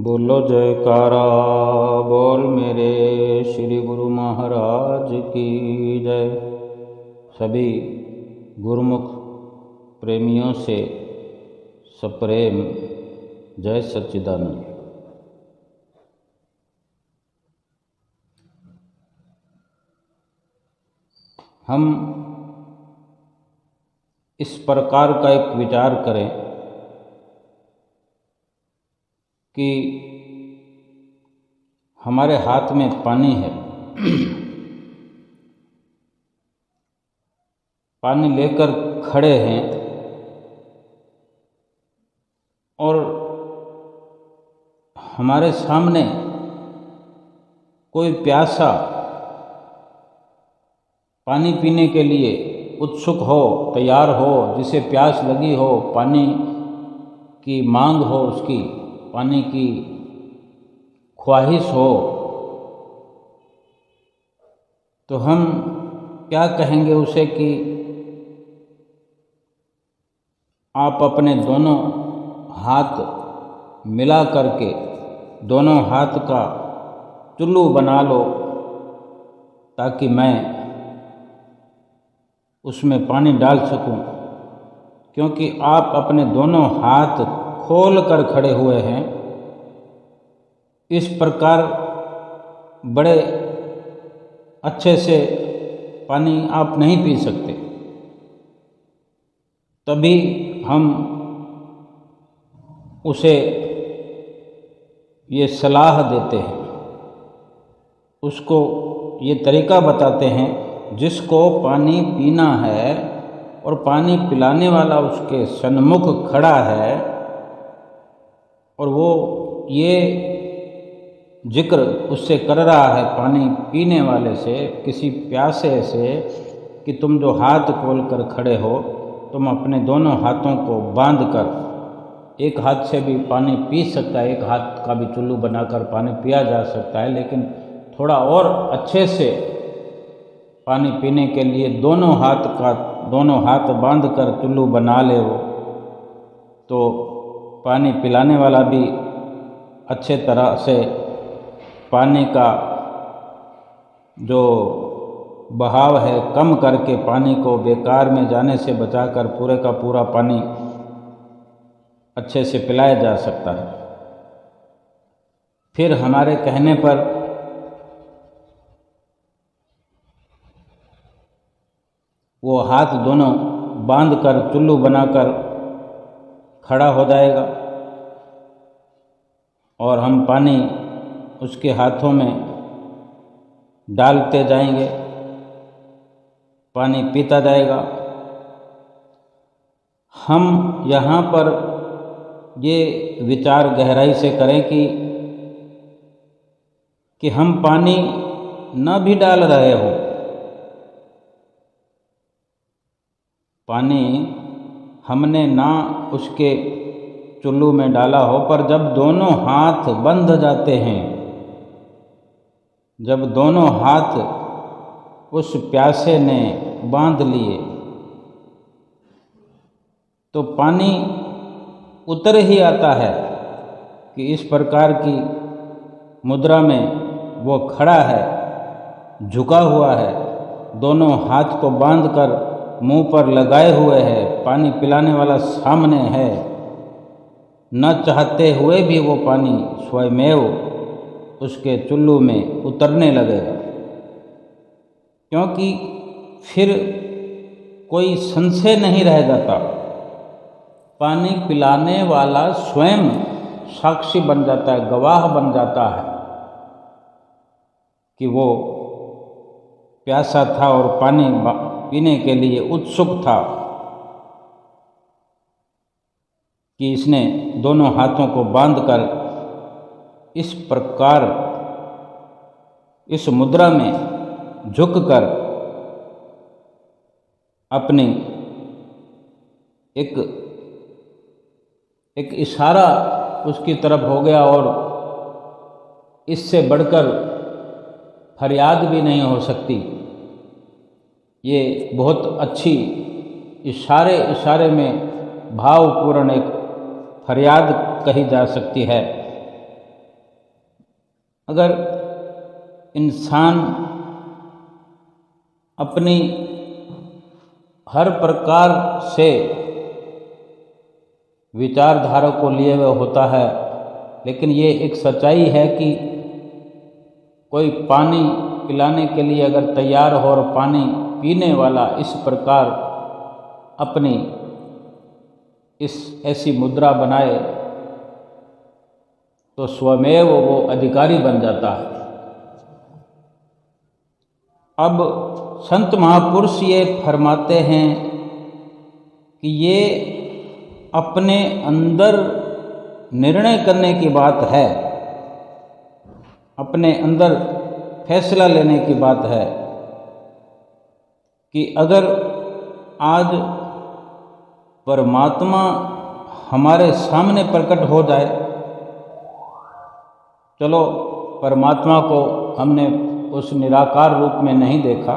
बोलो जयकारा बोल मेरे श्री गुरु महाराज की जय। सभी गुरुमुख प्रेमियों से सप्रेम जय सच्चिदानंद। हम इस प्रकार का एक विचार करें कि हमारे हाथ में पानी है, पानी लेकर खड़े हैं और हमारे सामने कोई प्यासा पानी पीने के लिए उत्सुक हो, तैयार हो, जिसे प्यास लगी हो, पानी की मांग हो, उसकी पानी की ख्वाहिश हो, तो हम क्या कहेंगे उसे कि आप अपने दोनों हाथ मिला करके दोनों हाथ का चुल्लू बना लो ताकि मैं उसमें पानी डाल सकूं, क्योंकि आप अपने दोनों हाथ खोल कर खड़े हुए हैं। इस प्रकार बड़े अच्छे से पानी आप नहीं पी सकते। तभी हम उसे ये सलाह देते हैं, उसको ये तरीका बताते हैं। जिसको पानी पीना है और पानी पिलाने वाला उसके सन्मुख खड़ा है और वो ये जिक्र उससे कर रहा है, पानी पीने वाले से, किसी प्यासे से, कि तुम जो हाथ खोल कर खड़े हो, तुम अपने दोनों हाथों को बांध कर, एक हाथ से भी पानी पी सकता है, एक हाथ का भी चुल्लू बनाकर पानी पिया जा सकता है, लेकिन थोड़ा और अच्छे से पानी पीने के लिए दोनों हाथ बांध कर चुल्लू बना ले हो, तो पानी पिलाने वाला भी अच्छे तरह से पानी का जो बहाव है कम करके पानी को बेकार में जाने से बचाकर पूरे का पूरा पानी अच्छे से पिलाया जा सकता है। फिर हमारे कहने पर वो हाथ दोनों बांध कर चुल्लू बनाकर खड़ा हो जाएगा और हम पानी उसके हाथों में डालते जाएंगे, पानी पीता जाएगा। हम यहाँ पर ये विचार गहराई से करें कि हम पानी न भी डाल रहे हो, पानी हमने ना उसके चुल्लू में डाला हो, पर जब दोनों हाथ बंध जाते हैं, जब दोनों हाथ उस प्यासे ने बांध लिए, तो पानी उतर ही आता है कि इस प्रकार की मुद्रा में वो खड़ा है, झुका हुआ है, दोनों हाथ को बांधकर मुंह पर लगाए हुए है, पानी पिलाने वाला सामने है, न चाहते हुए भी वो पानी स्वयमेव उसके चुल्लू में उतरने लगेगा, क्योंकि फिर कोई संशय नहीं रह जाता। पानी पिलाने वाला स्वयं साक्षी बन जाता है, गवाह बन जाता है कि वो प्यासा था और पानी पीने के लिए उत्सुक था, कि इसने दोनों हाथों को बांधकर इस प्रकार इस मुद्रा में झुककर अपनी एक इशारा उसकी तरफ हो गया और इससे बढ़कर फरियाद भी नहीं हो सकती। ये बहुत अच्छी इशारे में भावपूर्ण एक फरियाद कही जा सकती है अगर इंसान अपनी हर प्रकार से विचारधारा को लिए हुए होता है, लेकिन ये एक सच्चाई है कि कोई पानी पिलाने के लिए अगर तैयार हो और पानी पीने वाला इस प्रकार अपनी इस ऐसी मुद्रा बनाए तो स्वमेव वो अधिकारी बन जाता है। अब संत महापुरुष ये फरमाते हैं कि ये अपने अंदर निर्णय करने की बात है, अपने अंदर फैसला लेने की बात है कि अगर आज परमात्मा हमारे सामने प्रकट हो जाए, चलो परमात्मा को हमने उस निराकार रूप में नहीं देखा,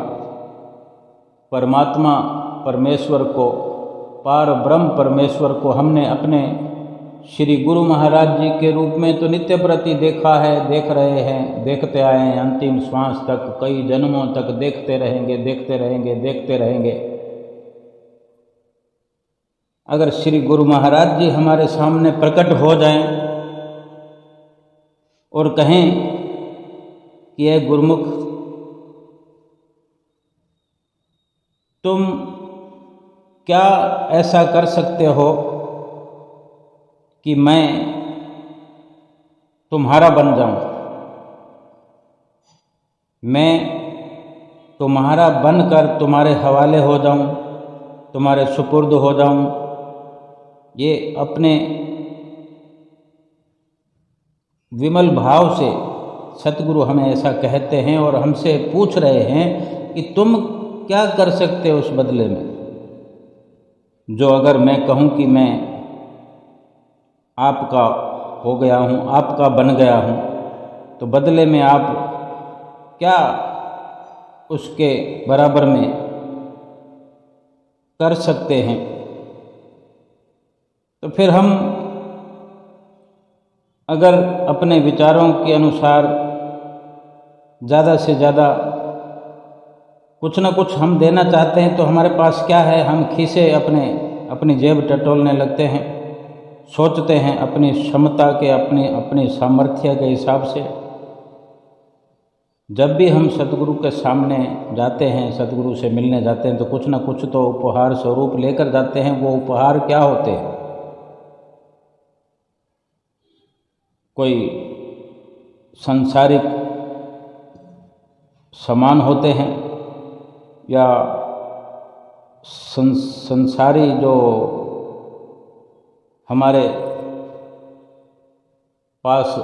परमात्मा परमेश्वर को, पार ब्रह्म परमेश्वर को हमने अपने श्री गुरु महाराज जी के रूप में तो नित्य प्रति देखा है, देख रहे हैं, देखते आए हैं, अंतिम श्वास तक, कई जन्मों तक देखते रहेंगे, देखते रहेंगे, देखते रहेंगे। अगर श्री गुरु महाराज जी हमारे सामने प्रकट हो जाएं और कहें कि ये गुरुमुख, तुम क्या ऐसा कर सकते हो कि मैं तुम्हारा बन जाऊं, मैं तुम्हारा बनकर तुम्हारे हवाले हो जाऊं, तुम्हारे सुपुर्द हो जाऊं। ये अपने विमल भाव से सतगुरु हमें ऐसा कहते हैं और हमसे पूछ रहे हैं कि तुम क्या कर सकते हो उस बदले में। जो अगर मैं कहूँ कि मैं आपका हो गया हूँ, आपका बन गया हूँ, तो बदले में आप क्या उसके बराबर में कर सकते हैं। तो फिर हम अगर अपने विचारों के अनुसार ज़्यादा से ज़्यादा कुछ न कुछ हम देना चाहते हैं, तो हमारे पास क्या है, हम खीसे अपनी जेब टटोलने लगते हैं, सोचते हैं अपनी क्षमता के, अपनी सामर्थ्य के हिसाब से। जब भी हम सतगुरु के सामने जाते हैं, सतगुरु से मिलने जाते हैं, तो कुछ न कुछ तो उपहार स्वरूप लेकर जाते हैं। वो उपहार क्या होते हैं? कोई सांसारिक सामान होते हैं या संसारी जो हमारे पास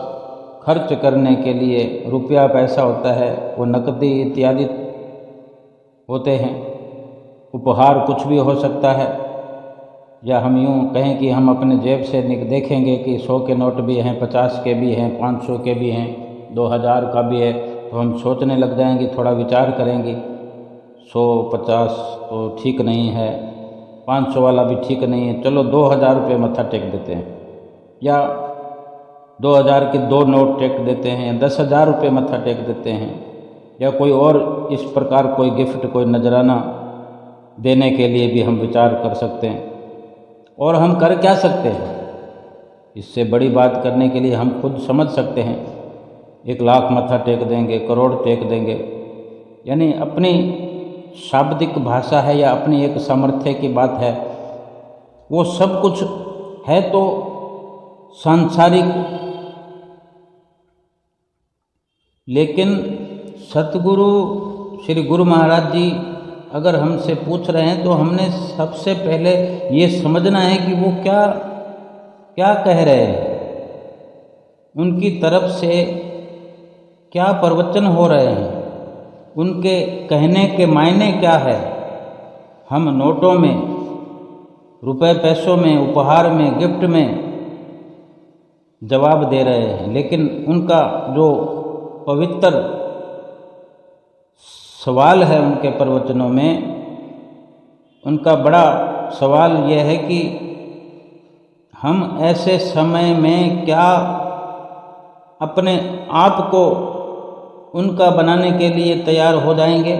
खर्च करने के लिए रुपया पैसा होता है, वो नकदी इत्यादि होते हैं। उपहार कुछ भी हो सकता है, या हम यूँ कहें कि हम अपने जेब से देखेंगे कि 100 के नोट भी हैं, 50 के भी हैं, 500 के भी हैं, 2000 का भी है, तो हम सोचने लग जाएंगे, थोड़ा विचार करेंगे, 100 50 तो ठीक नहीं है, 500 वाला भी ठीक नहीं है, चलो 2000 रुपये मत्था टेक देते हैं, या 2000 के 2 नोट टेक देते हैं, 10,000 रुपये मत्था टेक देते हैं, या कोई और इस प्रकार कोई गिफ्ट, कोई नजराना देने के लिए भी हम विचार कर सकते हैं। और हम कर क्या सकते हैं? इससे बड़ी बात करने के लिए हम खुद समझ सकते हैं, 1 लाख मत्था टेक देंगे, करोड़ टेक देंगे, यानी अपनी शाब्दिक भाषा है या अपनी एक सामर्थ्य की बात है। वो सब कुछ है तो सांसारिक, लेकिन सतगुरु श्री गुरु महाराज जी अगर हमसे पूछ रहे हैं, तो हमने सबसे पहले ये समझना है कि वो क्या क्या कह रहे हैं, उनकी तरफ से क्या प्रवचन हो रहे हैं, उनके कहने के मायने क्या है। हम नोटों में, रुपए पैसों में, उपहार में, गिफ्ट में जवाब दे रहे हैं, लेकिन उनका जो पवित्र सवाल है उनके प्रवचनों में, उनका बड़ा सवाल यह है कि हम ऐसे समय में क्या अपने आप को उनका बनाने के लिए तैयार हो जाएंगे।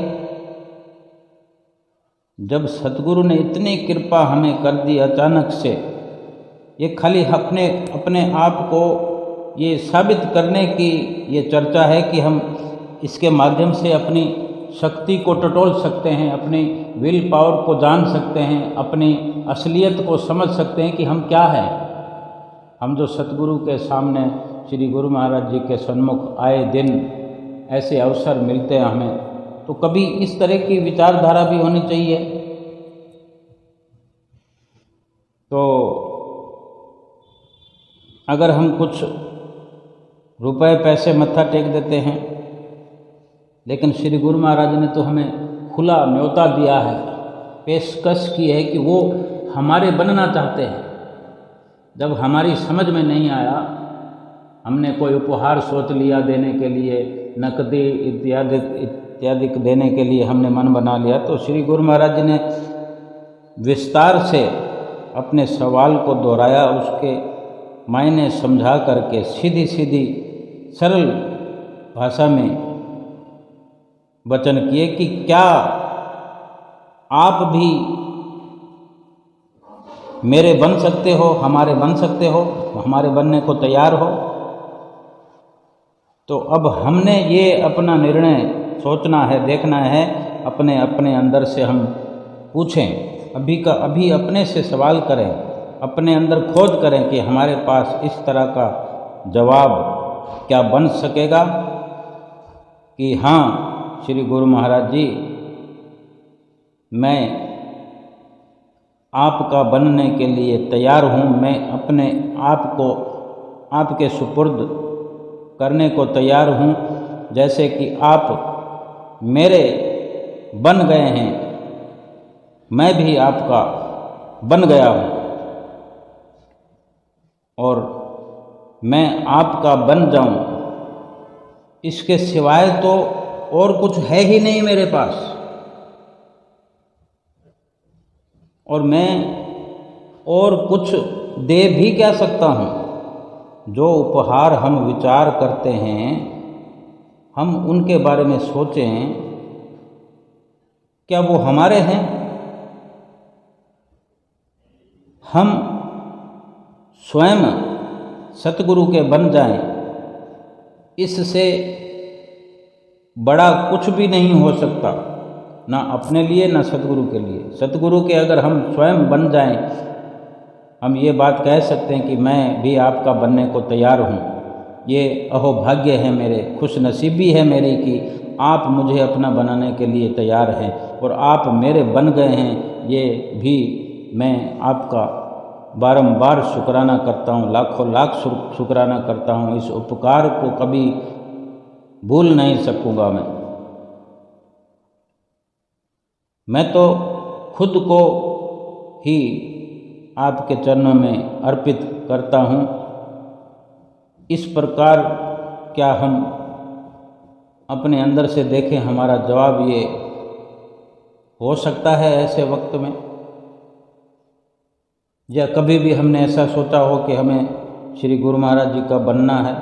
जब सतगुरु ने इतनी कृपा हमें कर दी अचानक से, ये खाली अपने आप को ये साबित करने की ये चर्चा है कि हम इसके माध्यम से अपनी शक्ति को टटोल सकते हैं, अपनी विल पावर को जान सकते हैं, अपनी असलियत को समझ सकते हैं कि हम क्या हैं। हम जो सतगुरु के सामने श्री गुरु महाराज जी के सन्मुख आए दिन ऐसे अवसर मिलते हैं हमें, तो कभी इस तरह की विचारधारा भी होनी चाहिए। तो अगर हम कुछ रुपए पैसे मत्था टेक देते हैं, लेकिन श्री गुरु महाराज ने तो हमें खुला न्योता दिया है, पेशकश की है कि वो हमारे बनना चाहते हैं। जब हमारी समझ में नहीं आया, हमने कोई उपहार सोच लिया देने के लिए, नकदी इत्यादि देने के लिए हमने मन बना लिया, तो श्री गुरु महाराज जी ने विस्तार से अपने सवाल को दोहराया, उसके मायने समझा करके सीधी सीधी सरल भाषा में वचन किए कि क्या आप भी मेरे बन सकते हो, हमारे बन सकते हो, हमारे बनने को तैयार हो। तो अब हमने ये अपना निर्णय सोचना है, देखना है, अपने अपने अंदर से हम पूछें, अभी का अभी अपने से सवाल करें, अपने अंदर खोज करें कि हमारे पास इस तरह का जवाब क्या बन सकेगा कि हाँ श्री गुरु महाराज जी, मैं आपका बनने के लिए तैयार हूँ, मैं अपने आप को आपके सुपुर्द करने को तैयार हूँ, जैसे कि आप मेरे बन गए हैं, मैं भी आपका बन गया हूँ और मैं आपका बन जाऊँ, इसके सिवाय तो और कुछ है ही नहीं मेरे पास। और मैं और कुछ दे भी क्या सकता हूँ। जो उपहार हम विचार करते हैं, हम उनके बारे में सोचें, क्या वो हमारे हैं? हम स्वयं सतगुरु के बन जाएं, इससे बड़ा कुछ भी नहीं हो सकता, ना अपने लिए ना सतगुरु के लिए। सतगुरु के अगर हम स्वयं बन जाएं, हम ये बात कह सकते हैं कि मैं भी आपका बनने को तैयार हूँ। ये अहोभाग्य है मेरे, खुश नसीबी है मेरी कि आप मुझे अपना बनाने के लिए तैयार हैं और आप मेरे बन गए हैं। ये भी मैं आपका बारंबार शुक्राना करता हूँ, लाखों लाख शुक्राना करता हूँ। इस उपकार को कभी भूल नहीं सकूँगा मैं तो खुद को ही आपके चरणों में अर्पित करता हूँ। इस प्रकार क्या हम अपने अंदर से देखें, हमारा जवाब ये हो सकता है ऐसे वक्त में, या कभी भी हमने ऐसा सोचा हो कि हमें श्री गुरु महाराज जी का बनना है।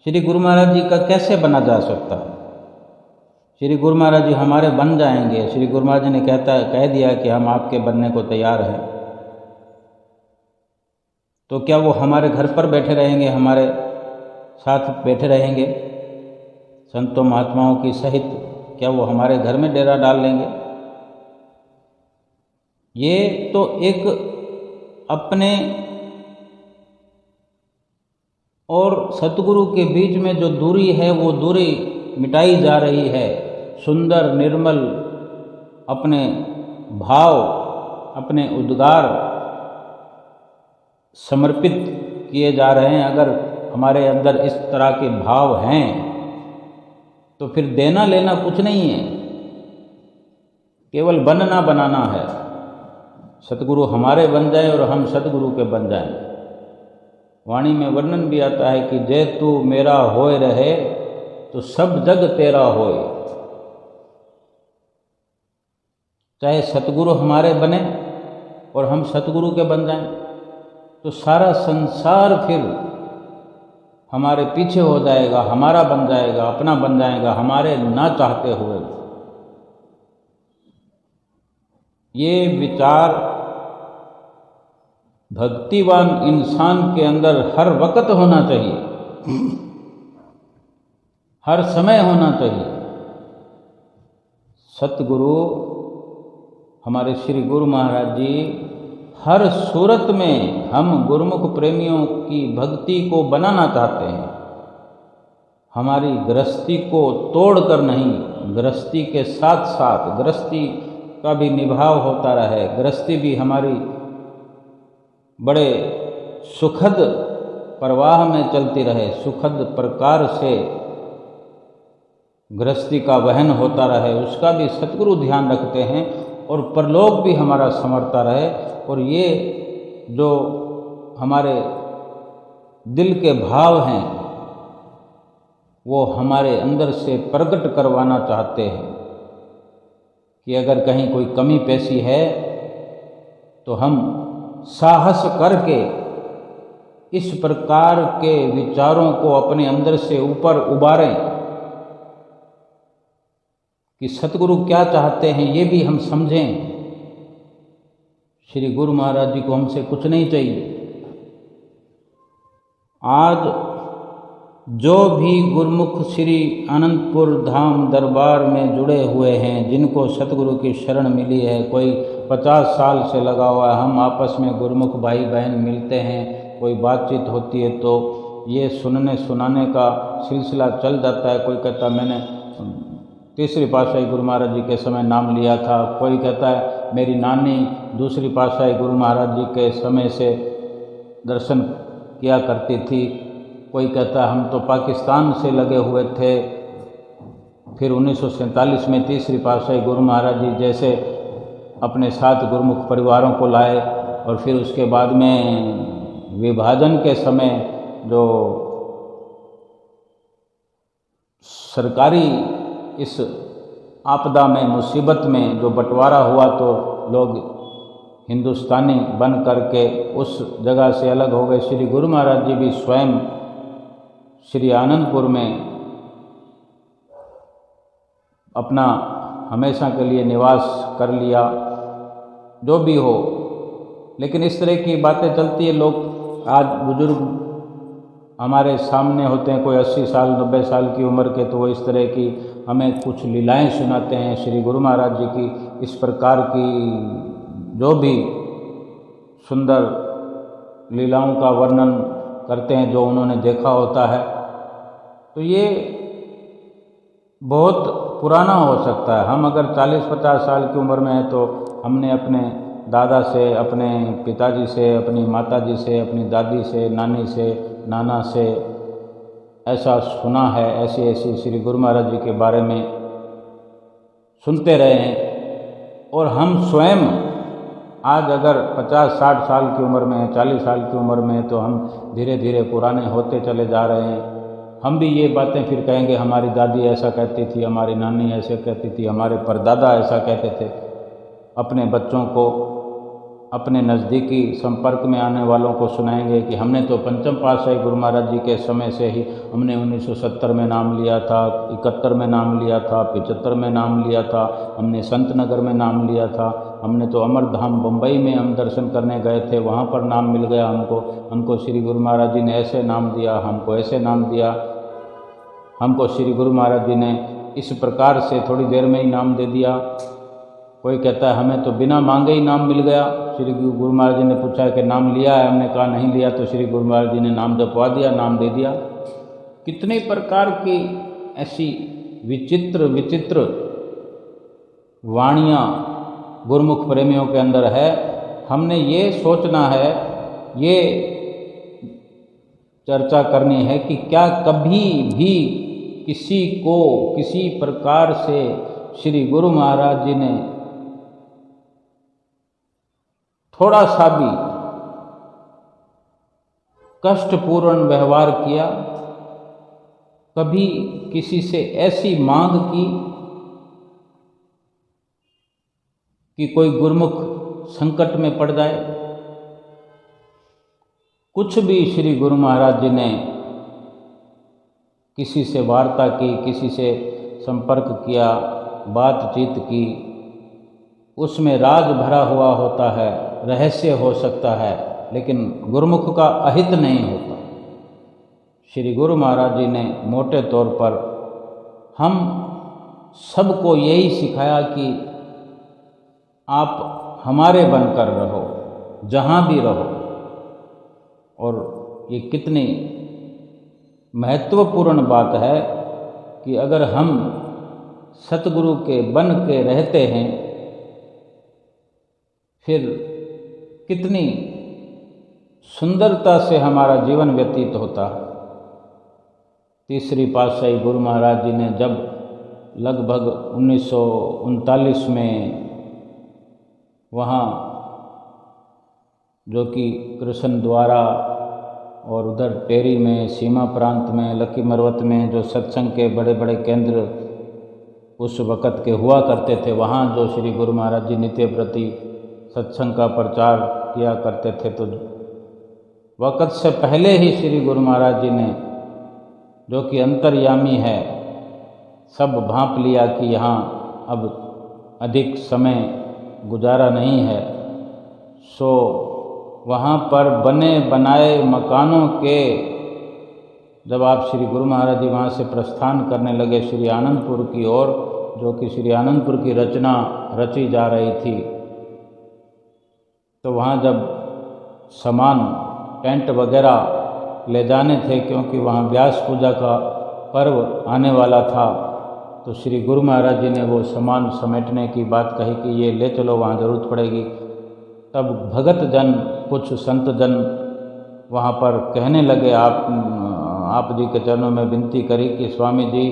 श्री गुरु महाराज जी का कैसे बना जा सकता है? श्री गुरु महाराज जी हमारे बन जाएंगे। श्री गुरु महाराज जी ने कह दिया कि हम आपके बनने को तैयार हैं, तो क्या वो हमारे घर पर बैठे रहेंगे, हमारे साथ बैठे रहेंगे संतों महात्माओं की सहित? क्या वो हमारे घर में डेरा डाल लेंगे? ये तो एक अपने और सतगुरु के बीच में जो दूरी है, वो दूरी मिटाई जा रही है। सुंदर निर्मल अपने भाव, अपने उद्गार समर्पित किए जा रहे हैं। अगर हमारे अंदर इस तरह के भाव हैं तो फिर देना लेना कुछ नहीं है, केवल बनना बनाना है। सतगुरु हमारे बन जाए और हम सतगुरु के बन जाएं। वाणी में वर्णन भी आता है कि जे तू मेरा होए रहे तो सब जग तेरा होए। चाहे सतगुरु हमारे बने और हम सतगुरु के बन जाएं, तो सारा संसार फिर हमारे पीछे हो जाएगा, हमारा बन जाएगा, अपना बन जाएगा, हमारे ना चाहते हुए। ये विचार भक्तिवान इंसान के अंदर हर वक्त होना चाहिए, हर समय होना चाहिए। सतगुरु हमारे श्री गुरु महाराज जी हर सूरत में हम गुरुमुख प्रेमियों की भक्ति को बनाना चाहते हैं। हमारी गृहस्थी को तोड़कर नहीं, गृहस्थी के साथ साथ गृहस्थी का भी निभाव होता रहे, गृहस्थी भी हमारी बड़े सुखद प्रवाह में चलती रहे, सुखद प्रकार से गृहस्थी का वहन होता रहे, उसका भी सतगुरु ध्यान रखते हैं, और परलोक भी हमारा संवरता रहे। और ये जो हमारे दिल के भाव हैं वो हमारे अंदर से प्रकट करवाना चाहते हैं कि अगर कहीं कोई कमी पेशी है तो हम साहस करके इस प्रकार के विचारों को अपने अंदर से ऊपर उबारें कि सतगुरु क्या चाहते हैं ये भी हम समझें। श्री गुरु महाराज जी को हमसे कुछ नहीं चाहिए। आज जो भी गुरुमुख श्री अनंतपुर धाम दरबार में जुड़े हुए हैं, जिनको सतगुरु की शरण मिली है, कोई 50 साल से लगा हुआ है, हम आपस में गुरुमुख भाई बहन मिलते हैं, कोई बातचीत होती है तो ये सुनने सुनाने का सिलसिला चल जाता है। कोई कहता मैंने तीसरी पातशाही गुरु महाराज जी के समय नाम लिया था, कोई कहता है मेरी नानी दूसरी पातशाही गुरु महाराज जी के समय से दर्शन किया करती थी, कोई कहता है हम तो पाकिस्तान से लगे हुए थे, फिर 1947 में तीसरी पातशाही गुरु महाराज जी जैसे अपने साथ गुरुमुख परिवारों को लाए, और फिर उसके बाद में विभाजन के समय जो सरकारी इस आपदा में मुसीबत में जो बंटवारा हुआ तो लोग हिंदुस्तानी बन करके उस जगह से अलग हो गए। श्री गुरु महाराज जी भी स्वयं श्री आनंदपुर में अपना हमेशा के लिए निवास कर लिया। जो भी हो, लेकिन इस तरह की बातें चलती है। लोग आज बुजुर्ग हमारे सामने होते हैं, कोई 80 साल 90 साल की उम्र के, तो वो इस तरह की हमें कुछ लीलाएं सुनाते हैं श्री गुरु महाराज जी की। इस प्रकार की जो भी सुंदर लीलाओं का वर्णन करते हैं जो उन्होंने देखा होता है, तो ये बहुत पुराना हो सकता है। हम अगर 40-50 साल की उम्र में हैं तो हमने अपने दादा से, अपने पिताजी से, अपनी माताजी से, अपनी दादी से, नानी से, नाना से ऐसा सुना है, ऐसी ऐसी श्री गुरु महाराज जी के बारे में सुनते रहे हैं। और हम स्वयं आज अगर 50-60 साल की उम्र में, 40 साल की उम्र में, तो हम धीरे धीरे पुराने होते चले जा रहे हैं। हम भी ये बातें फिर कहेंगे हमारी दादी ऐसा कहती थी, हमारी नानी ऐसे कहती थी, हमारे परदादा ऐसा कहते थे। अपने बच्चों को, अपने नज़दीकी संपर्क में आने वालों को सुनाएंगे कि हमने तो पंचम पातशाही गुरु महाराज जी के समय से ही हमने 1970 में नाम लिया था, 71 में नाम लिया था, 75 में नाम लिया था, हमने संत नगर में नाम लिया था, हमने तो अमरधाम बम्बई में हम दर्शन करने गए थे, वहाँ पर नाम मिल गया हमको श्री गुरु महाराज जी ने ऐसे नाम दिया, हमको ऐसे नाम दिया, हमको श्री गुरु महाराज जी ने इस प्रकार से थोड़ी देर में ही नाम दे दिया। कोई कहता है हमें तो बिना मांगे ही नाम मिल गया। श्री गुरु महाराज जी ने पूछा कि नाम लिया है, हमने कहा नहीं लिया, तो श्री गुरु महाराज जी ने नाम जपवा दिया, नाम दे दिया। कितने प्रकार की ऐसी विचित्र विचित्र वाणियाँ गुरुमुख प्रेमियों के अंदर है। हमने ये सोचना है, ये चर्चा करनी है कि क्या कभी भी किसी को किसी प्रकार से श्री गुरु महाराज जी ने थोड़ा सा भी कष्टपूर्ण व्यवहार किया, कभी किसी से ऐसी मांग की कि कोई गुरुमुख संकट में पड़ जाए? कुछ भी श्री गुरु महाराज जी ने किसी से वार्ता की, किसी से संपर्क किया, बातचीत की, उसमें राज भरा हुआ होता है, रहस्य हो सकता है, लेकिन गुरुमुख का अहित नहीं होता। श्री गुरु महाराज जी ने मोटे तौर पर हम सबको यही सिखाया कि आप हमारे बनकर रहो, जहाँ भी रहो। और ये कितनी महत्वपूर्ण बात है कि अगर हम सतगुरु के बन के रहते हैं, फिर कितनी सुंदरता से हमारा जीवन व्यतीत होता है। तीसरी पातशाही गुरु महाराज जी ने जब लगभग 1939 में वहाँ जो कि कृष्ण द्वारा और उधर टेरी में, सीमा प्रांत में, लकी मरवत में जो सत्संग के बड़े बड़े केंद्र उस वक़्त के हुआ करते थे, वहाँ जो श्री गुरु महाराज जी नित्य प्रति सत्संग का प्रचार किया करते थे, तो वक़्त से पहले ही श्री गुरु महाराज जी ने, जो कि अंतर्यामी है, सब भांप लिया कि यहाँ अब अधिक समय गुजारा नहीं है। सो वहाँ पर बने बनाए मकानों के जब आप श्री गुरु महाराज जी वहाँ से प्रस्थान करने लगे श्री आनंदपुर की ओर, जो कि श्री आनंदपुर की रचना रची जा रही थी, तो वहाँ जब सामान टेंट वगैरह ले जाने थे, क्योंकि वहाँ व्यास पूजा का पर्व आने वाला था, तो श्री गुरु महाराज जी ने वो सामान समेटने की बात कही कि ये ले चलो, वहाँ ज़रूरत पड़ेगी। तब भगत जन, कुछ संत जन वहाँ पर कहने लगे, आप जी के चरणों में विनती करी कि स्वामी जी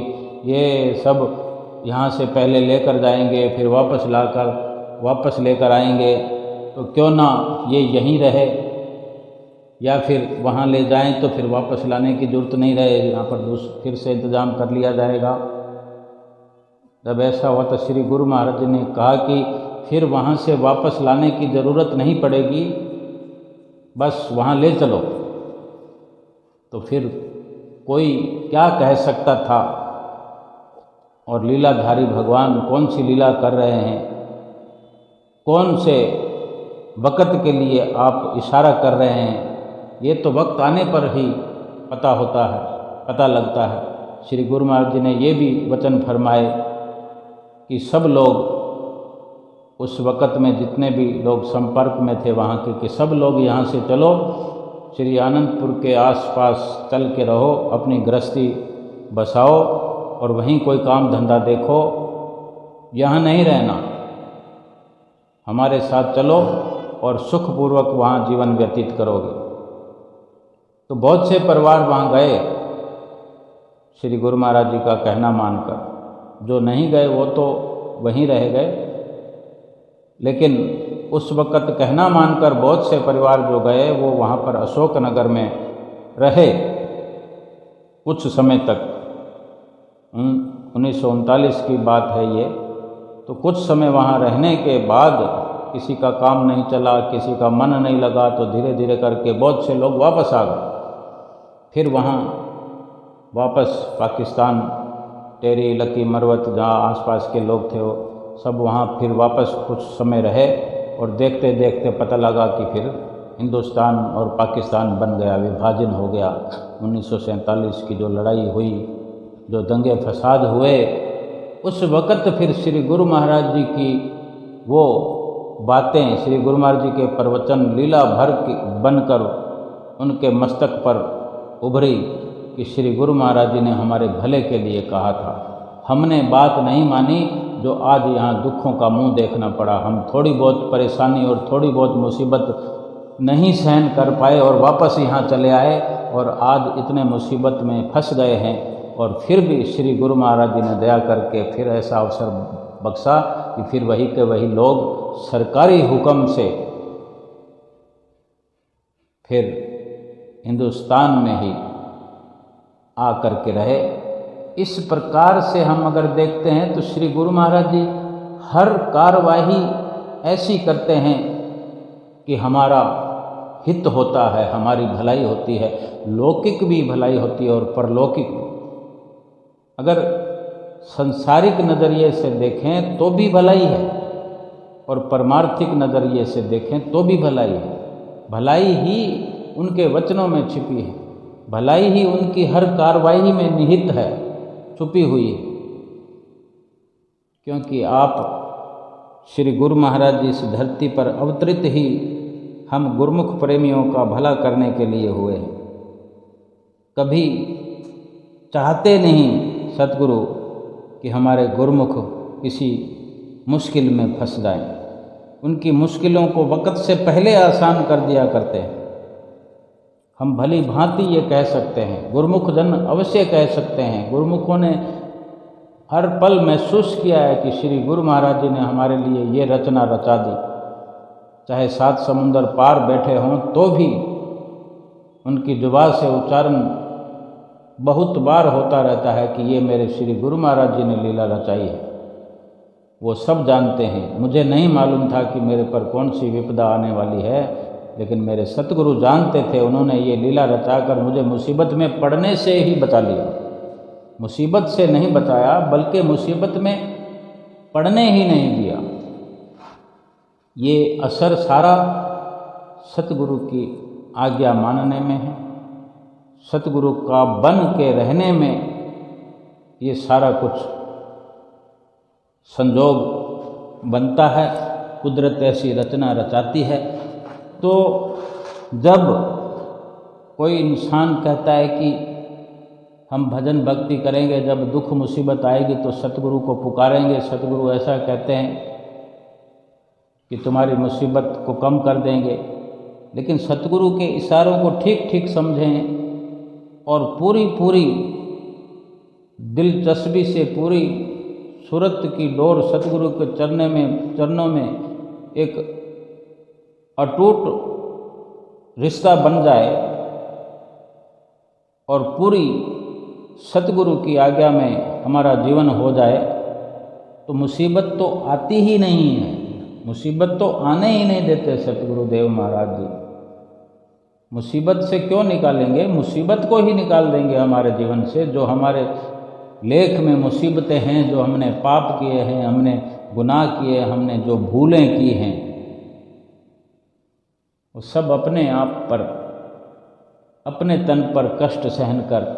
ये सब यहाँ से पहले लेकर जाएंगे, फिर वापस लेकर आएंगे, तो क्यों ना ये यहीं रहे, या फिर वहाँ ले जाएं तो फिर वापस लाने की ज़रूरत नहीं रहे, यहाँ पर फिर से इंतज़ाम कर लिया जाएगा। जब ऐसा हुआ तो श्री गुरु महाराज जी ने कहा कि फिर वहाँ से वापस लाने की ज़रूरत नहीं पड़ेगी, बस वहाँ ले चलो। तो फिर कोई क्या कह सकता था, और लीलाधारी भगवान कौन सी लीला कर रहे हैं, कौन से वक़्त के लिए आप इशारा कर रहे हैं, ये तो वक्त आने पर ही पता होता है, पता लगता है। श्री गुरु महाराज जी ने ये भी वचन फरमाए कि सब लोग उस वक़्त में जितने भी लोग संपर्क में थे वहाँ के, कि सब लोग यहाँ से चलो, श्री आनंदपुर के आसपास चल के रहो, अपनी गृहस्थी बसाओ और वहीं कोई काम धंधा देखो, यहाँ नहीं रहना, हमारे साथ चलो और सुखपूर्वक वहाँ जीवन व्यतीत करोगे। तो बहुत से परिवार वहाँ गए श्री गुरु महाराज जी का कहना मानकर, जो नहीं गए वो तो वहीं रह गए, लेकिन उस वक़्त कहना मानकर बहुत से परिवार जो गए वो वहाँ पर अशोक नगर में रहे कुछ समय तक। 1939 की बात है ये। तो कुछ समय वहाँ रहने के बाद किसी का काम नहीं चला, किसी का मन नहीं लगा, तो धीरे धीरे करके बहुत से लोग वापस आ गए। फिर वहाँ वापस पाकिस्तान, टेरी, लकी मरवत, जहाँ आसपास के लोग थे वो सब वहाँ फिर वापस कुछ समय रहे, और देखते देखते पता लगा कि फिर हिंदुस्तान और पाकिस्तान बन गया, विभाजन हो गया। 1947 की जो लड़ाई हुई, जो दंगे फसाद हुए, उस वक़्त फिर श्री गुरु महाराज जी की वो बातें, श्री गुरु महाराज जी के प्रवचन लीला भर की बनकर उनके मस्तक पर उभरी कि श्री गुरु महाराज जी ने हमारे भले के लिए कहा था। हमने बात नहीं मानी, जो आज यहाँ दुखों का मुंह देखना पड़ा। हम थोड़ी बहुत परेशानी और थोड़ी बहुत मुसीबत नहीं सहन कर पाए और वापस यहाँ चले आए, और आज इतने मुसीबत में फंस गए हैं, और फिर भी श्री गुरु महाराज जी ने दया करके फिर ऐसा अवसर बख्शा कि फिर वही के वही लोग सरकारी हुक्म से फिर हिंदुस्तान में ही आ कर के रहे। इस प्रकार से हम अगर देखते हैं तो श्री गुरु महाराज जी हर कार्यवाही ऐसी करते हैं कि हमारा हित होता है, हमारी भलाई होती है, लौकिक भी भलाई होती है और परलौकिक भी। अगर संसारिक नज़रिए से देखें तो भी भलाई है और परमार्थिक नज़रिए से देखें तो भी भलाई है। भलाई ही उनके वचनों में छिपी है, भलाई ही उनकी हर कार्रवाई में निहित है, छुपी हुई है। क्योंकि आप श्री गुरु महाराज जी इस धरती पर अवतरित ही हम गुरुमुख प्रेमियों का भला करने के लिए हुए हैं। कभी चाहते नहीं सतगुरु कि हमारे गुरुमुख किसी मुश्किल में फंस जाएं। उनकी मुश्किलों को वक्त से पहले आसान कर दिया करते हैं। हम भली भांति ये कह सकते हैं, गुरुमुख जन अवश्य कह सकते हैं, गुरुमुखों ने हर पल महसूस किया है कि श्री गुरु महाराज जी ने हमारे लिए ये रचना रचा दी। चाहे 7 समुंदर पार बैठे हों तो भी उनकी जुबान से उच्चारण बहुत बार होता रहता है कि ये मेरे श्री गुरु महाराज जी ने लीला रचाई है। वो सब जानते हैं। मुझे नहीं मालूम था कि मेरे पर कौन सी विपदा आने वाली है, लेकिन मेरे सतगुरु जानते थे। उन्होंने ये लीला रचाकर मुझे मुसीबत में पड़ने से ही बचा लिया। मुसीबत से नहीं बचाया, बल्कि मुसीबत में पड़ने ही नहीं दिया। ये असर सारा सतगुरु की आज्ञा मानने में है, सतगुरु का बन के रहने में ये सारा कुछ संजोग बनता है। कुदरत ऐसी रचना रचाती है। तो जब कोई इंसान कहता है कि हम भजन भक्ति करेंगे, जब दुख मुसीबत आएगी तो सतगुरु को पुकारेंगे, सतगुरु ऐसा कहते हैं कि तुम्हारी मुसीबत को कम कर देंगे, लेकिन सतगुरु के इशारों को ठीक ठीक समझें और पूरी दिलचस्पी से पूरी सूरत की डोर सतगुरु के चरणों में एक अटूट रिश्ता बन जाए और पूरी सतगुरु की आज्ञा में हमारा जीवन हो जाए, तो मुसीबत तो आती ही नहीं है। मुसीबत तो आने ही नहीं देते सतगुरुदेव महाराज जी। मुसीबत से क्यों निकालेंगे? मुसीबत को ही निकाल देंगे हमारे जीवन से। जो हमारे लेख में मुसीबतें हैं, जो हमने पाप किए हैं, हमने गुनाह किए, हमने जो भूलें की हैं, वो सब अपने आप पर, अपने तन पर कष्ट सहन कर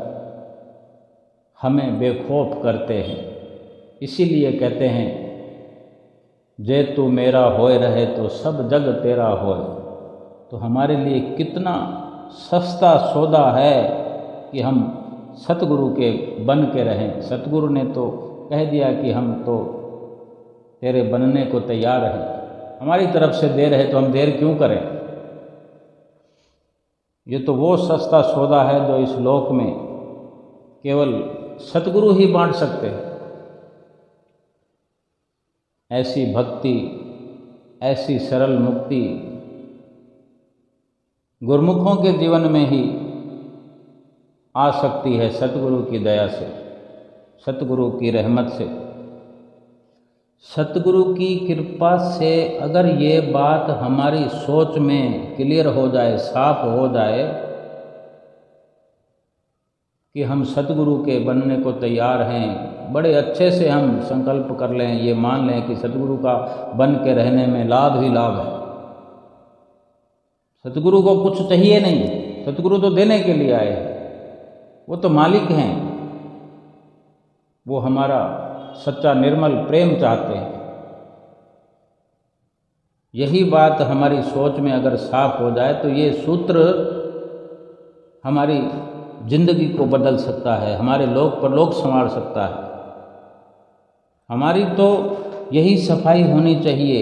हमें बेखौफ करते हैं। इसीलिए कहते हैं, जे तू मेरा होए रहे तो सब जग तेरा होए। तो हमारे लिए कितना सस्ता सौदा है कि हम सतगुरु के बन के रहें। सतगुरु ने तो कह दिया कि हम तो तेरे बनने को तैयार हैं। हमारी तरफ से देर है तो हम देर क्यों करें? ये तो वो सस्ता सौदा है जो इस लोक में केवल सतगुरु ही बांट सकते हैं। ऐसी भक्ति, ऐसी सरल मुक्ति गुरुमुखों के जीवन में ही आ सकती है, सतगुरु की दया से, सतगुरु की रहमत से, सतगुरु की कृपा से। अगर ये बात हमारी सोच में क्लियर हो जाए, साफ हो जाए कि हम सतगुरु के बनने को तैयार हैं, बड़े अच्छे से हम संकल्प कर लें, ये मान लें कि सतगुरु का बन के रहने में लाभ ही लाभ है। सतगुरु को कुछ चाहिए नहीं, सतगुरु तो देने के लिए आए हैं, वो तो मालिक हैं। वो हमारा सच्चा निर्मल प्रेम चाहते हैं। यही बात हमारी सोच में अगर साफ हो जाए तो ये सूत्र हमारी जिंदगी को बदल सकता है, हमारे लोक परलोक संवार सकता है। हमारी तो यही सफाई होनी चाहिए,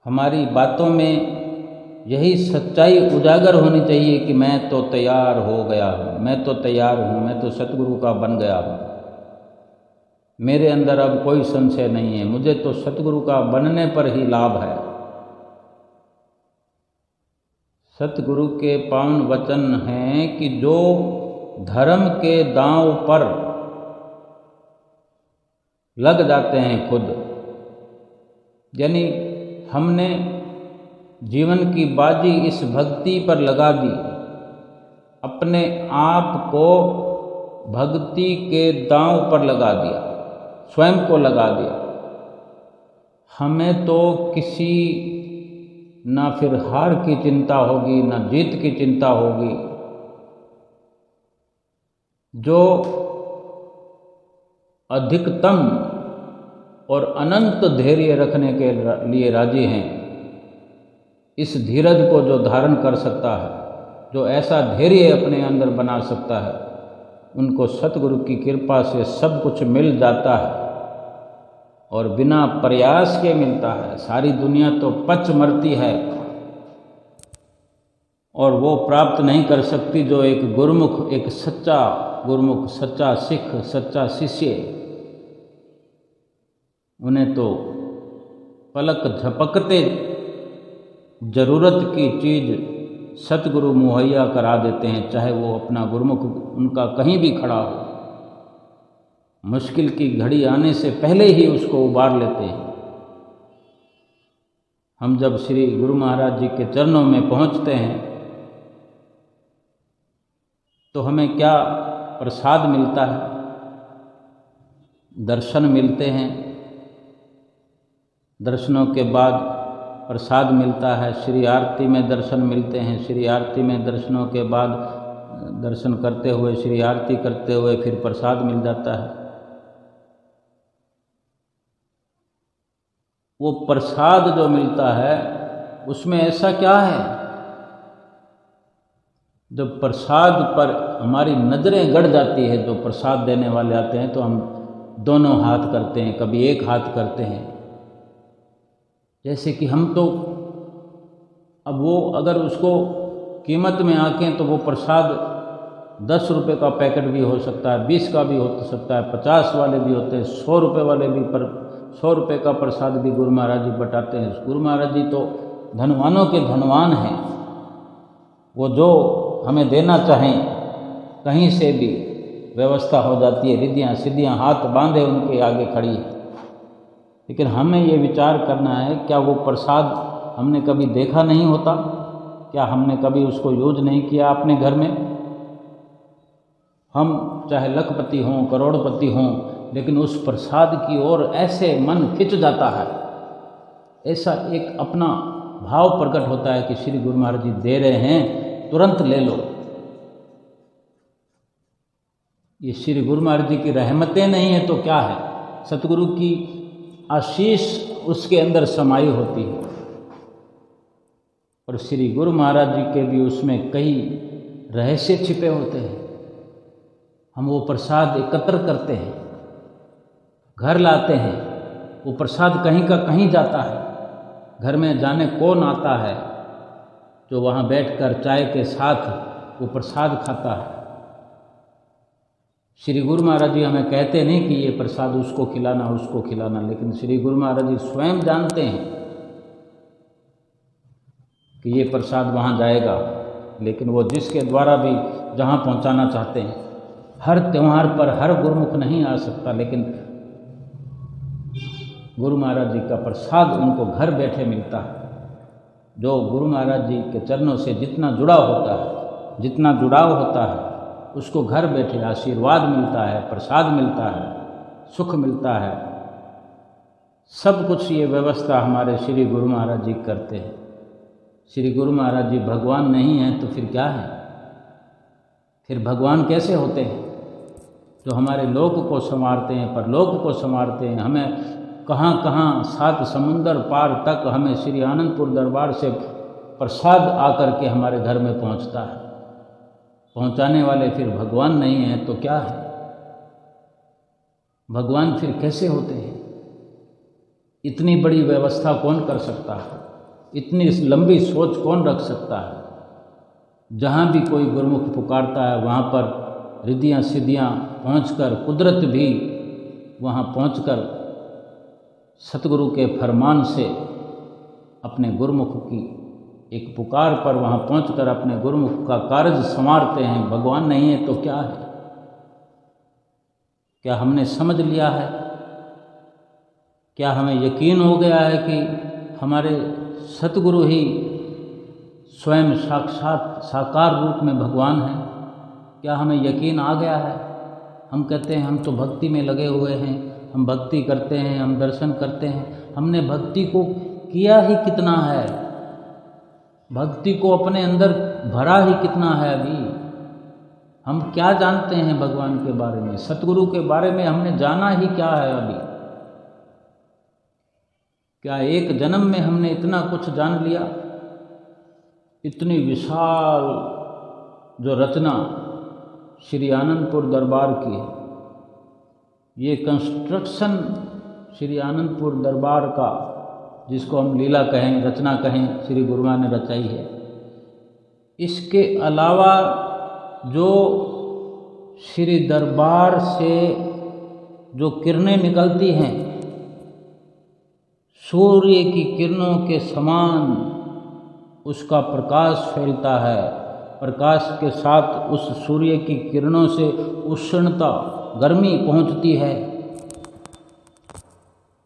हमारी बातों में यही सच्चाई उजागर होनी चाहिए कि मैं तो तैयार हो गया हूँ, मैं तो तैयार हूँ, मैं तो सतगुरु का बन गया हूँ, मेरे अंदर अब कोई संशय नहीं है, मुझे तो सतगुरु का बनने पर ही लाभ है। सतगुरु के पावन वचन हैं कि जो धर्म के दांव पर लग जाते हैं खुद, यानी हमने जीवन की बाजी इस भक्ति पर लगा दी, अपने आप को भक्ति के दांव पर लगा दिया, स्वयं को लगा दिया। हमें तो किसी ना फिर हार की चिंता होगी ना जीत की चिंता होगी। जो अधिकतम और अनंत धैर्य रखने के लिए राजी हैं, इस धीरज को जो धारण कर सकता है, जो ऐसा धैर्य अपने अंदर बना सकता है, उनको सतगुरु की कृपा से सब कुछ मिल जाता है और बिना प्रयास के मिलता है। सारी दुनिया तो पच मरती है और वो प्राप्त नहीं कर सकती जो एक गुरुमुख, एक सच्चा गुरुमुख, सच्चा सिख, सच्चा शिष्य, उन्हें तो पलक झपकते जरूरत की चीज़ सतगुरु मुहैया करा देते हैं, चाहे वो अपना गुरुमुख उनका कहीं भी खड़ा हो। मुश्किल की घड़ी आने से पहले ही उसको उबार लेते हैं। हम जब श्री गुरु महाराज जी के चरणों में पहुंचते हैं तो हमें क्या प्रसाद मिलता है? दर्शन मिलते हैं, दर्शनों के बाद प्रसाद मिलता है, श्री आरती में दर्शन मिलते हैं, श्री आरती में दर्शनों के बाद दर्शन करते हुए, श्री आरती करते हुए फिर प्रसाद मिल जाता है। वो प्रसाद जो मिलता है उसमें ऐसा क्या है? जब प्रसाद पर हमारी नज़रें गड़ जाती है, जो प्रसाद देने वाले आते हैं, तो हम दोनों हाथ करते हैं, कभी एक हाथ करते हैं। जैसे कि हम तो अब वो अगर उसको कीमत में आंकें तो वो प्रसाद 10 रुपये का पैकेट भी हो सकता है, 20 का भी हो सकता है, 50 वाले भी होते हैं, 100 रुपये वाले भी। पर 100 रुपये का प्रसाद भी गुरु महाराज जी बटाते हैं। गुरु महाराज जी तो धनवानों के धनवान हैं। वो जो हमें देना चाहें कहीं से भी व्यवस्था हो जाती है, रिद्धियाँ सिद्धियाँ हाथ बांधे उनके आगे खड़ी है। लेकिन हमें ये विचार करना है, क्या वो प्रसाद हमने कभी देखा नहीं होता? क्या हमने कभी उसको यूज नहीं किया अपने घर में? हम चाहे लखपति हों, करोड़पति हों, लेकिन उस प्रसाद की ओर ऐसे मन खिंच जाता है, ऐसा एक अपना भाव प्रकट होता है कि श्री गुरु महाराज जी दे रहे हैं, तुरंत ले लो। ये श्री गुरु महाराज जी की रहमतें नहीं है तो क्या है? सतगुरु की आशीष उसके अंदर समाई होती है। और श्री गुरु महाराज जी के भी उसमें कई रहस्य छिपे होते हैं। हम वो प्रसाद एकत्र करते हैं, घर लाते हैं, वो प्रसाद कहीं का कहीं जाता है। घर में जाने कौन आता है जो वहाँ बैठकर चाय के साथ वो प्रसाद खाता है। श्री गुरु महाराज जी हमें कहते नहीं कि ये प्रसाद उसको खिलाना, उसको खिलाना, लेकिन श्री गुरु महाराज जी स्वयं जानते हैं कि ये प्रसाद वहाँ जाएगा। लेकिन वो जिसके द्वारा भी जहाँ पहुँचाना चाहते हैं, हर त्यौहार पर हर गुरुमुख नहीं आ सकता, लेकिन गुरु महाराज जी का प्रसाद उनको घर बैठे मिलता है। जो गुरु महाराज जी के चरणों से जितना जुड़ा होता है, जितना जुड़ाव होता है, उसको घर बैठे आशीर्वाद मिलता है, प्रसाद मिलता है, सुख मिलता है। सब कुछ ये व्यवस्था हमारे श्री गुरु महाराज जी करते हैं। श्री गुरु महाराज जी भगवान नहीं हैं तो फिर क्या है? फिर भगवान कैसे होते हैं? जो हमारे लोक को संवारते हैं, परलोक को संवारते हैं। हमें कहाँ कहाँ 7 समुंदर पार तक हमें श्री आनंदपुर दरबार से प्रसाद आकर के हमारे घर में पहुँचता है। पहुँचाने वाले फिर भगवान नहीं हैं तो क्या है? भगवान फिर कैसे होते हैं? इतनी बड़ी व्यवस्था कौन कर सकता है? इतनी लंबी सोच कौन रख सकता है? जहाँ भी कोई गुरुमुख पुकारता है वहाँ पर रिद्धियाँ सिद्धियाँ पहुँचकर, कुदरत भी वहाँ पहुँचकर सतगुरु के फरमान से अपने गुरुमुख की एक पुकार पर वहाँ पहुंचकर अपने गुरुमुख का कार्य संवारते हैं। भगवान नहीं है तो क्या है? क्या हमने समझ लिया है? क्या हमें यकीन हो गया है कि हमारे सतगुरु ही स्वयं साक्षात साकार रूप में भगवान हैं? क्या हमें यकीन आ गया है? हम कहते हैं हम तो भक्ति में लगे हुए हैं, हम भक्ति करते हैं, हम दर्शन करते हैं। हमने भक्ति को किया ही कितना है, भक्ति को अपने अंदर भरा ही कितना है। अभी हम क्या जानते हैं भगवान के बारे में, सतगुरु के बारे में हमने जाना ही क्या है अभी? क्या एक जन्म में हमने इतना कुछ जान लिया? इतनी विशाल जो रचना श्री आनंदपुर दरबार की है, ये कंस्ट्रक्शन श्री आनंदपुर दरबार का, जिसको हम लीला कहें, रचना कहें, श्री गुरु महाराज ने रचाई है। इसके अलावा जो श्री दरबार से जो किरणें निकलती हैं, सूर्य की किरणों के समान उसका प्रकाश फैलता है। प्रकाश के साथ उस सूर्य की किरणों से उष्णता, गर्मी पहुंचती है।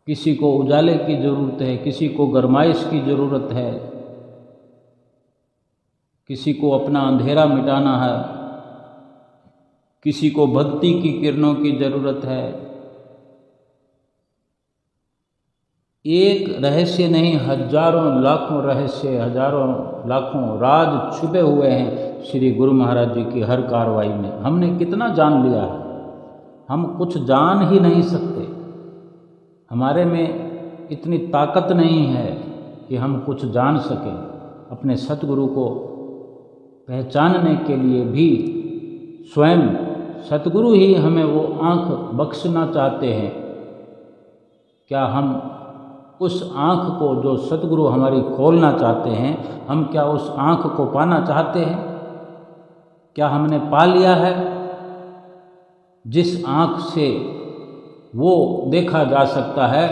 किसी को उजाले की ज़रूरत है, किसी को गरमाइश की ज़रूरत है, किसी को अपना अंधेरा मिटाना है, किसी को भक्ति की किरणों की ज़रूरत है। एक रहस्य नहीं, हजारों लाखों रहस्य, हजारों लाखों राज छुपे हुए हैं श्री गुरु महाराज जी की हर कार्रवाई में। हमने कितना जान लिया है, हम कुछ जान ही नहीं सकते। हमारे में इतनी ताकत नहीं है कि हम कुछ जान सकें। अपने सतगुरु को पहचानने के लिए भी स्वयं सतगुरु ही हमें वो आँख बख्शना चाहते हैं। क्या हम उस आँख को जो सतगुरु हमारी खोलना चाहते हैं, हम क्या उस आँख को पाना चाहते हैं? क्या हमने पा लिया है? जिस आँख से वो देखा जा सकता है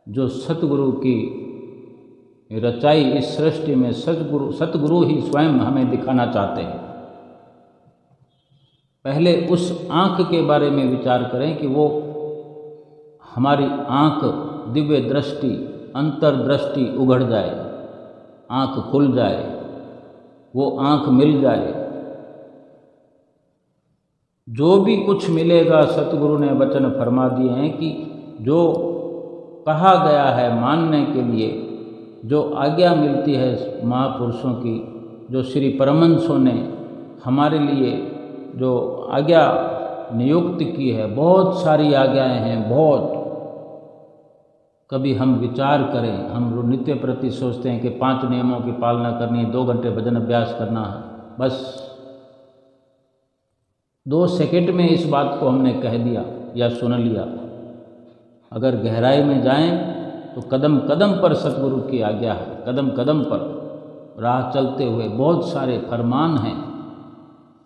जो सतगुरु की रचाई इस सृष्टि में सतगुरु ही स्वयं हमें दिखाना चाहते हैं। पहले उस आँख के बारे में विचार करें कि वो हमारी आँख, दिव्य दृष्टि, अंतर्दृष्टि उघड़ जाए, आँख खुल जाए, वो आँख मिल जाए। जो भी कुछ मिलेगा, सतगुरु ने वचन फरमा दिए हैं कि जो कहा गया है मानने के लिए, जो आज्ञा मिलती है महापुरुषों की, जो श्री परमहंसों ने हमारे लिए जो आज्ञा नियुक्त की है, बहुत सारी आज्ञाएं हैं, बहुत। कभी हम विचार करें, हम नित्य प्रति सोचते हैं कि 5 नियमों की पालना करनी है, 2 घंटे भजन अभ्यास करना है, बस 2 सेकंड में इस बात को हमने कह दिया या सुन लिया। अगर गहराई में जाएं तो कदम कदम पर सतगुरु की आज्ञा है, कदम कदम पर राह चलते हुए बहुत सारे फरमान हैं।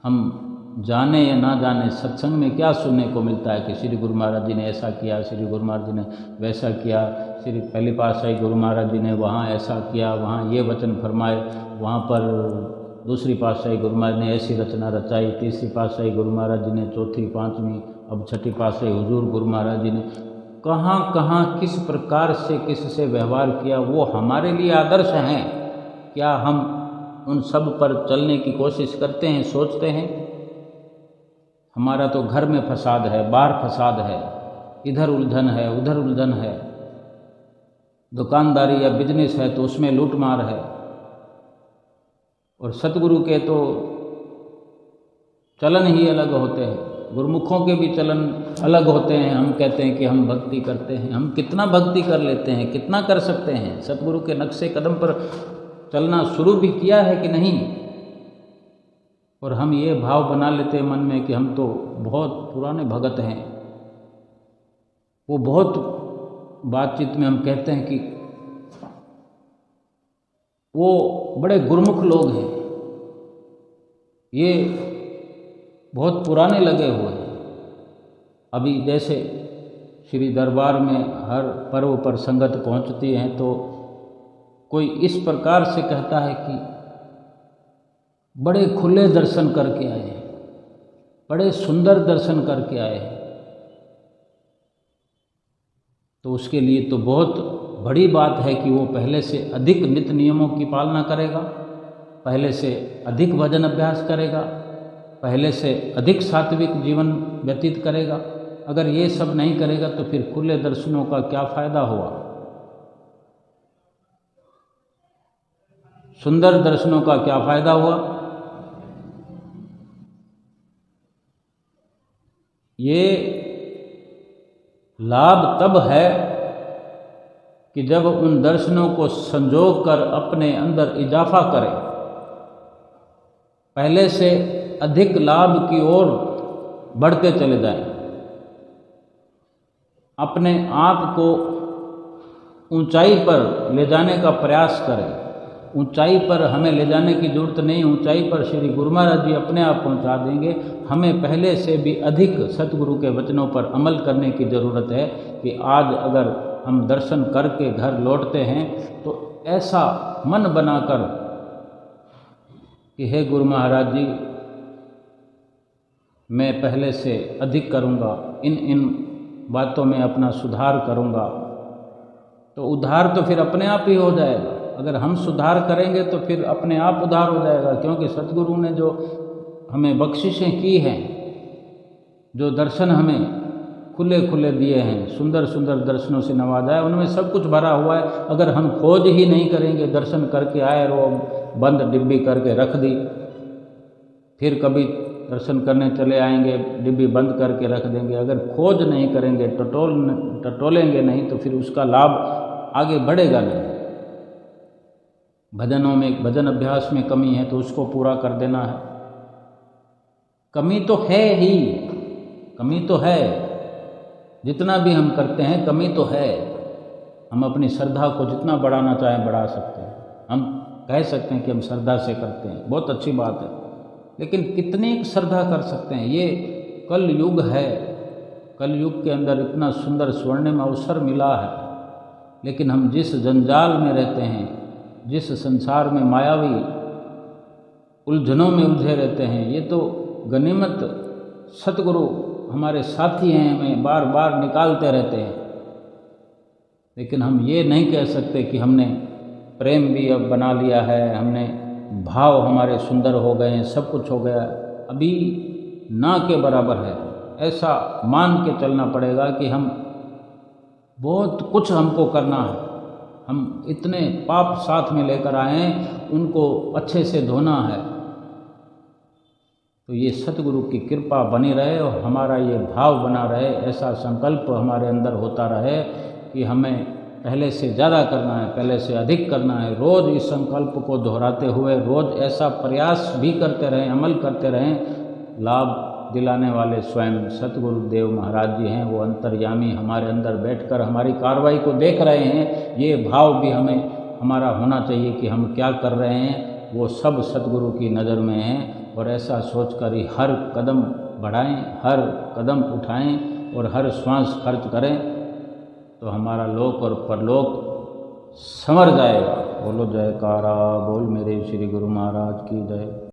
हम जाने या ना जाने, सत्संग में क्या सुनने को मिलता है कि श्री गुरु महाराज जी ने ऐसा किया, श्री गुरु महाराज जी ने वैसा किया, श्री पहली पातशाही गुरु महाराज जी ने वहाँ ऐसा किया, वहाँ ये वचन फरमाए, वहाँ पर दूसरी पातशाही गुरु महाराज ने ऐसी रचना रचाई, तीसरी पातशाही गुरु महाराज जी ने, चौथी, 5वीं, अब 6ठी पातशाही हुजूर गुरु महाराज जी ने कहाँ कहाँ किस प्रकार से किससे व्यवहार किया, वो हमारे लिए आदर्श हैं। क्या हम उन सब पर चलने की कोशिश करते हैं, सोचते हैं? हमारा तो घर में फसाद है, बाहर फसाद है, इधर उलझन है, उधर उलझन है, दुकानदारी या बिजनेस है तो उसमें लूटमार है। और सतगुरु के तो चलन ही अलग होते हैं, गुरुमुखों के भी चलन अलग होते हैं। हम कहते हैं कि हम भक्ति करते हैं, हम कितना भक्ति कर लेते हैं, कितना कर सकते हैं? सतगुरु के नक्शे कदम पर चलना शुरू भी किया है कि नहीं? और हम ये भाव बना लेते हैं मन में कि हम तो बहुत पुराने भगत हैं। वो बहुत बातचीत में हम कहते हैं कि वो बड़े गुरुमुख लोग हैं, ये बहुत पुराने लगे हुए हैं। अभी जैसे श्री दरबार में हर पर्व पर संगत पहुंचती है तो कोई इस प्रकार से कहता है कि बड़े खुले दर्शन करके आए हैं, बड़े सुंदर दर्शन करके आए हैं। तो उसके लिए तो बहुत बड़ी बात है कि वो पहले से अधिक नित्य नियमों की पालना करेगा, पहले से अधिक भजन अभ्यास करेगा, पहले से अधिक सात्विक जीवन व्यतीत करेगा। अगर ये सब नहीं करेगा तो फिर खुले दर्शनों का क्या फायदा हुआ। सुंदर दर्शनों का क्या फायदा हुआ। ये लाभ तब है कि जब उन दर्शनों को संजोग कर अपने अंदर इजाफा करें, पहले से अधिक लाभ की ओर बढ़ते चले जाएं, अपने आप को ऊंचाई पर ले जाने का प्रयास करें। ऊंचाई पर हमें ले जाने की जरूरत नहीं, ऊंचाई पर श्री गुरु महाराज जी अपने आप पहुंचा देंगे। हमें पहले से भी अधिक सतगुरु के वचनों पर अमल करने की ज़रूरत है कि आज अगर हम दर्शन करके घर लौटते हैं तो ऐसा मन बनाकर कि हे गुरु महाराज जी, मैं पहले से अधिक करूँगा, इन बातों में अपना सुधार करूँगा, तो उद्धार तो फिर अपने आप ही हो जाएगा। अगर हम सुधार करेंगे तो फिर अपने आप उद्धार हो जाएगा, क्योंकि सतगुरु ने जो हमें बख्शिशें की हैं, जो दर्शन हमें खुले खुले दिए हैं, सुंदर सुंदर दर्शनों से नवाजा है, उनमें सब कुछ भरा हुआ है। अगर हम खोज ही नहीं करेंगे, दर्शन करके आए और वो बंद डिब्बी करके रख दी, फिर कभी दर्शन करने चले आएंगे, डिब्बी बंद करके रख देंगे। अगर खोज नहीं करेंगे, टटोलेंगे नहीं, तो फिर उसका लाभ आगे बढ़ेगा नहीं। भजनों में, भजन अभ्यास में कमी है तो उसको पूरा कर देना है। कमी तो है ही, कमी तो है, जितना भी हम करते हैं कमी तो है। हम अपनी श्रद्धा को जितना बढ़ाना चाहें बढ़ा सकते हैं। हम कह सकते हैं कि हम श्रद्धा से करते हैं, बहुत अच्छी बात है, लेकिन कितनी श्रद्धा कर सकते हैं। ये कल युग है, कल युग के अंदर इतना सुंदर स्वर्णिम अवसर मिला है, लेकिन हम जिस जंजाल में रहते हैं, जिस संसार में मायावी उलझनों में उलझे रहते हैं, ये तो गनीमत सतगुरु हमारे साथी हैं, हमें बार बार निकालते रहते हैं। लेकिन हम ये नहीं कह सकते कि हमने प्रेम भी अब बना लिया है, हमने भाव हमारे सुंदर हो गए हैं, सब कुछ हो गया। अभी ना के बराबर है। ऐसा मान के चलना पड़ेगा कि हम बहुत कुछ हमको करना है, हम इतने पाप साथ में लेकर आए हैं, उनको अच्छे से धोना है। तो ये सतगुरु की कृपा बनी रहे और हमारा ये भाव बना रहे, ऐसा संकल्प हमारे अंदर होता रहे कि हमें पहले से ज़्यादा करना है, पहले से अधिक करना है। रोज़ इस संकल्प को दोहराते हुए रोज़ ऐसा प्रयास भी करते रहें, अमल करते रहें। लाभ दिलाने वाले स्वयं सतगुरुदेव महाराज जी हैं, वो अंतर्यामी हमारे अंदर बैठकर हमारी कार्रवाई को देख रहे हैं। ये भाव भी हमें हमारा होना चाहिए कि हम क्या कर रहे हैं वो सब सतगुरु की नज़र में है। और ऐसा सोचकर ही हर कदम बढ़ाएं, हर कदम उठाएं और हर श्वास खर्च करें, तो हमारा लोक और परलोक संवर जाएगा। बोलो जयकारा बोल मेरे श्री गुरु महाराज की जय।